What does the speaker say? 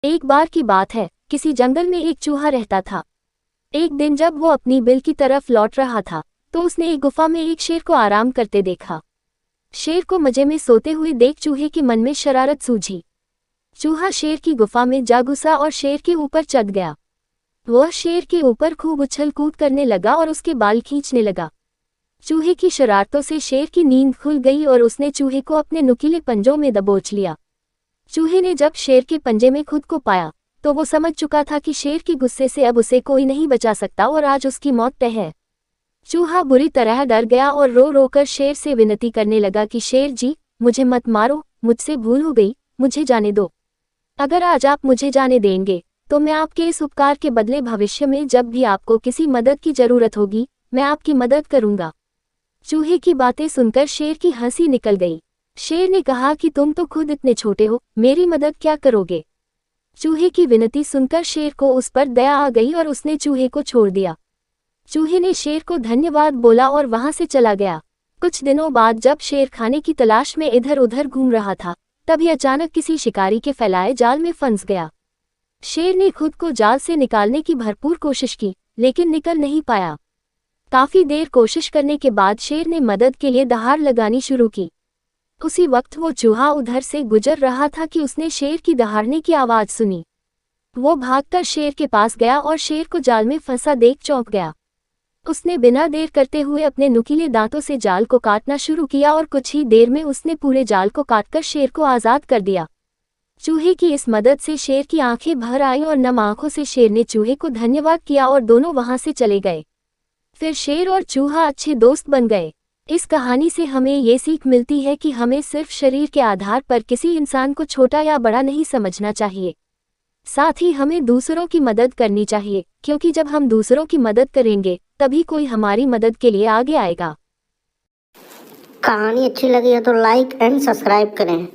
एक बार की बात है, किसी जंगल में एक चूहा रहता था। एक दिन जब वो अपनी बिल की तरफ लौट रहा था, तो उसने एक गुफा में एक शेर को आराम करते देखा। शेर को मजे में सोते हुए देख चूहे के मन में शरारत सूझी। चूहा शेर की गुफा में जा घुसा और शेर के ऊपर चढ़ गया। वह शेर के ऊपर खूब उछल कूद करने लगा और उसके बाल खींचने लगा। चूहे की शरारतों से शेर की नींद खुल गई और उसने चूहे को अपने नुकीले पंजों में दबोच लिया। चूहे ने जब शेर के पंजे में खुद को पाया, तो वो समझ चुका था कि शेर के गुस्से से अब उसे कोई नहीं बचा सकता और आज उसकी मौत तय है। चूहा बुरी तरह डर गया और रो रो कर शेर से विनती करने लगा कि शेर जी, मुझे मत मारो, मुझसे भूल हो गई, मुझे जाने दो। अगर आज आप मुझे जाने देंगे, तो मैं आपके इस उपकार के बदले भविष्य में जब भी आपको किसी मदद की जरूरत होगी, मैं आपकी मदद करूंगा। चूहे की बातें सुनकर शेर की हंसी निकल गई। शेर ने कहा कि तुम तो खुद इतने छोटे हो, मेरी मदद क्या करोगे। चूहे की विनती सुनकर शेर को उस पर दया आ गई और उसने चूहे को छोड़ दिया। चूहे ने शेर को धन्यवाद बोला और वहां से चला गया। कुछ दिनों बाद जब शेर खाने की तलाश में इधर उधर घूम रहा था, तभी अचानक किसी शिकारी के फैलाए जाल में फंस गया। शेर ने खुद को जाल से निकालने की भरपूर कोशिश की, लेकिन निकल नहीं पाया। काफी देर कोशिश करने के बाद शेर ने मदद के लिए दहाड़ लगानी शुरू की। उसी वक्त वो चूहा उधर से गुजर रहा था कि उसने शेर की दहाड़ने की आवाज सुनी। वो भागकर शेर के पास गया और शेर को जाल में फंसा देख चौंक गया। उसने बिना देर करते हुए अपने नुकीले दांतों से जाल को काटना शुरू किया और कुछ ही देर में उसने पूरे जाल को काटकर शेर को आजाद कर दिया। चूहे की इस मदद से शेर की आंखें भर आईं और नम आंखों से शेर ने चूहे को धन्यवाद किया और दोनों वहां से चले गए। फिर शेर और चूहा अच्छे दोस्त बन गए। इस कहानी से हमें ये सीख मिलती है कि हमें सिर्फ शरीर के आधार पर किसी इंसान को छोटा या बड़ा नहीं समझना चाहिए। साथ ही हमें दूसरों की मदद करनी चाहिए, क्योंकि जब हम दूसरों की मदद करेंगे, तभी कोई हमारी मदद के लिए आगे आएगा। कहानी अच्छी लगी है तो लाइक एंड सब्सक्राइब करें।